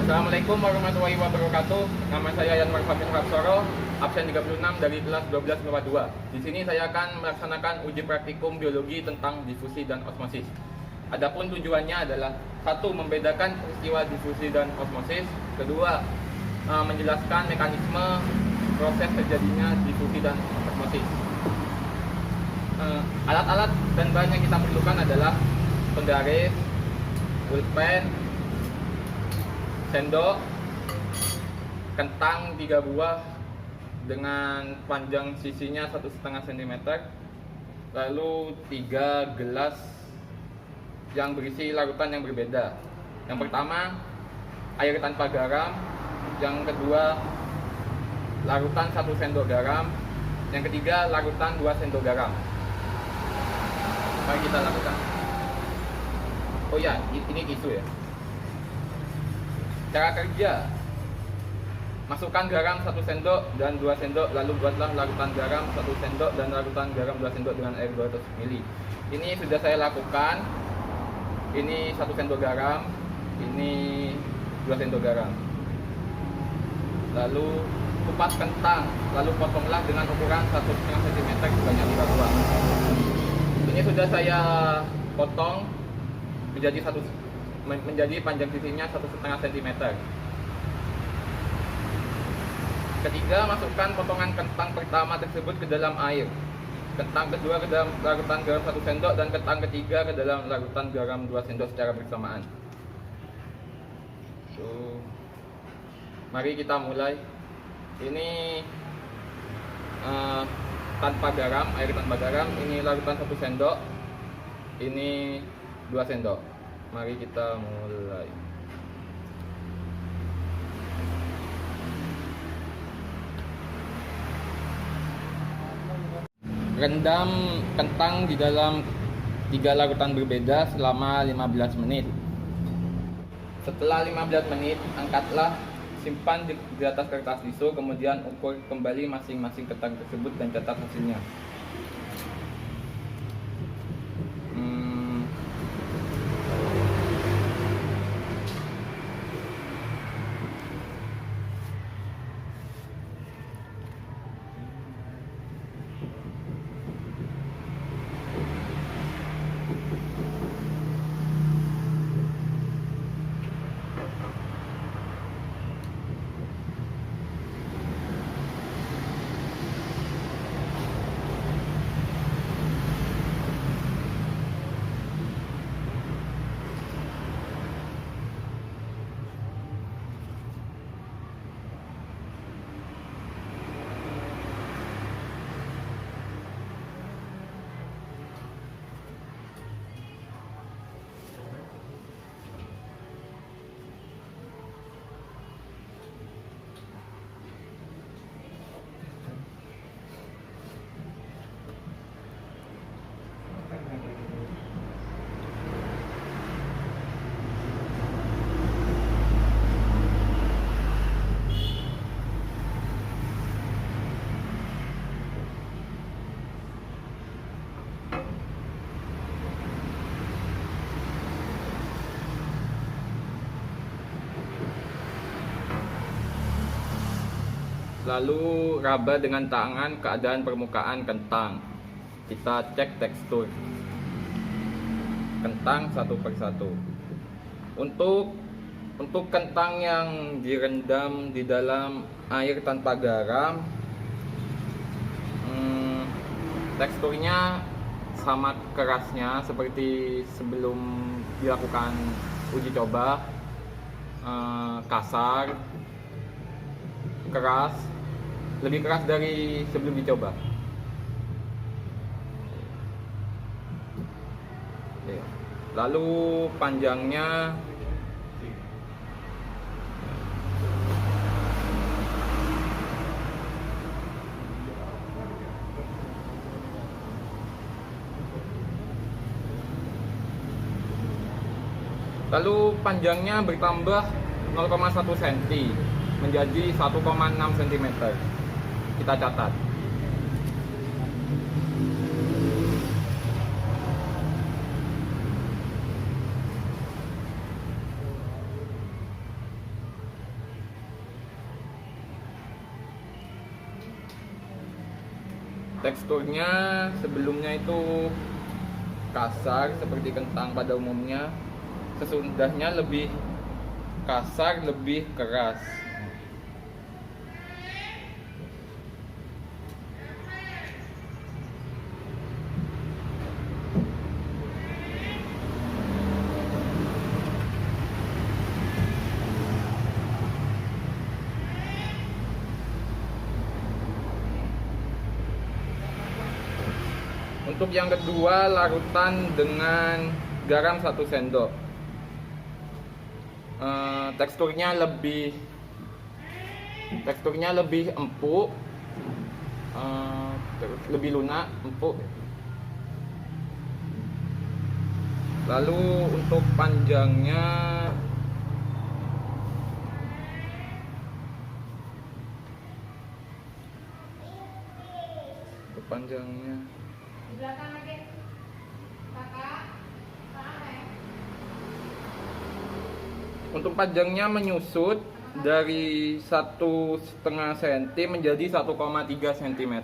Assalamualaikum warahmatullahi wabarakatuh. Nama saya Yanwar Fahmi Hapsoro, absen 36 dari kelas 12 Di sini saya akan melaksanakan uji praktikum biologi tentang difusi dan osmosis. Adapun tujuannya adalah satu, membedakan peristiwa difusi dan osmosis. Kedua, menjelaskan mekanisme proses terjadinya difusi dan osmosis. Alat-alat dan bahan yang kita perlukan adalah penggaris, pulpen, sendok, kentang 3 buah dengan panjang sisinya 1,5 cm, lalu 3 gelas yang berisi larutan yang berbeda. Yang pertama, air tanpa garam. Yang kedua, larutan 1 sendok garam. Yang ketiga, larutan 2 sendok garam. Mari kita lakukan. Oh ya, ini isu ya. Cara kerja: masukkan garam 1 sendok dan 2 sendok, lalu buatlah larutan garam 1 sendok dan larutan garam 2 sendok dengan air 200 ml. Ini sudah saya lakukan. Ini 1 sendok garam, ini 2 sendok garam. Lalu kupas kentang, lalu potonglah dengan ukuran 1,5 cm sebanyak 5 buah. Ini sudah saya potong menjadi panjang sisinya 1,5 cm. Ketiga, masukkan potongan kentang pertama tersebut ke dalam air. Kentang kedua ke dalam larutan garam 1 sendok dan kentang ketiga ke dalam larutan garam 2 sendok secara bersamaan. Mari kita mulai. Ini tanpa garam, air tanpa garam. Ini larutan 1 sendok. Ini 2 sendok. Mari kita mulai. Rendam kentang di dalam 3 larutan berbeda selama 15 menit. Setelah 15 menit, angkatlah, simpan di atas kertas tisu, kemudian ukur kembali masing-masing kentang tersebut dan catat hasilnya. Lalu raba dengan tangan keadaan permukaan kentang. Kita cek tekstur kentang satu persatu. Untuk kentang yang direndam di dalam air tanpa garam, teksturnya sama kerasnya seperti sebelum dilakukan uji coba. Kasar, keras, lebih keras dari sebelum dicoba. Lalu panjangnya bertambah 0,1 cm menjadi 1,6 cm. Kita catat. Teksturnya sebelumnya itu kasar seperti kentang pada umumnya, sesudahnya lebih kasar, lebih keras. Untuk yang kedua, larutan dengan garam 1 sendok. Teksturnya lebih empuk, lebih lunak, empuk. Lalu untuk panjangnya Di belakang lagi. Kakak. Untuk panjangnya menyusut dari 1,5 cm menjadi 1,3 cm.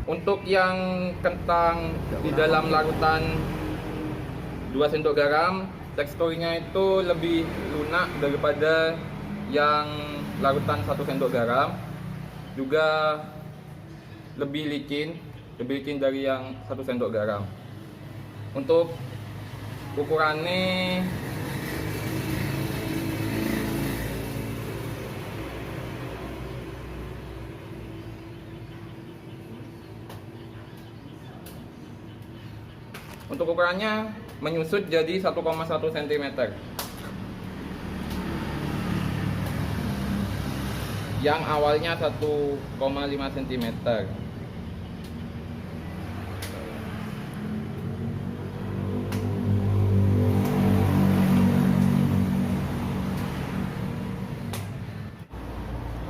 Untuk yang kentang di dalam larutan 2 sendok garam, teksturnya itu lebih lunak daripada yang larutan 1 sendok garam. Juga lebih licin dari yang 1 sendok garam. Untuk ukurannya menyusut jadi 1,1 cm. Yang awalnya 1,5 cm.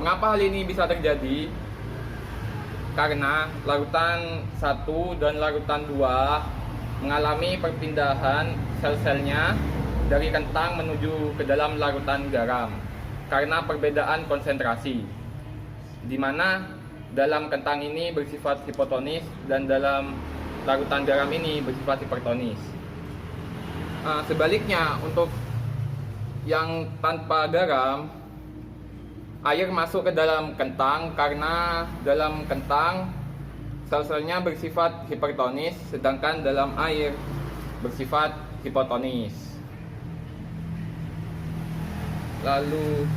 Mengapa hal ini bisa terjadi? Karena larutan 1 dan larutan 2 mengalami perpindahan sel-selnya dari kentang menuju ke dalam larutan garam karena perbedaan konsentrasi, di mana dalam kentang ini bersifat hipotonis dan dalam larutan garam ini bersifat hipertonis. Sebaliknya, untuk yang tanpa garam, air masuk ke dalam kentang karena dalam kentang sel-selnya bersifat hipertonis, sedangkan dalam air bersifat hipotonis. Lalu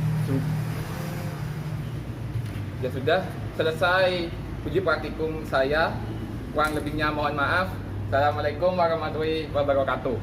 sudah selesai uji praktikum saya. Kurang lebihnya mohon maaf. Assalamualaikum warahmatullahi wabarakatuh.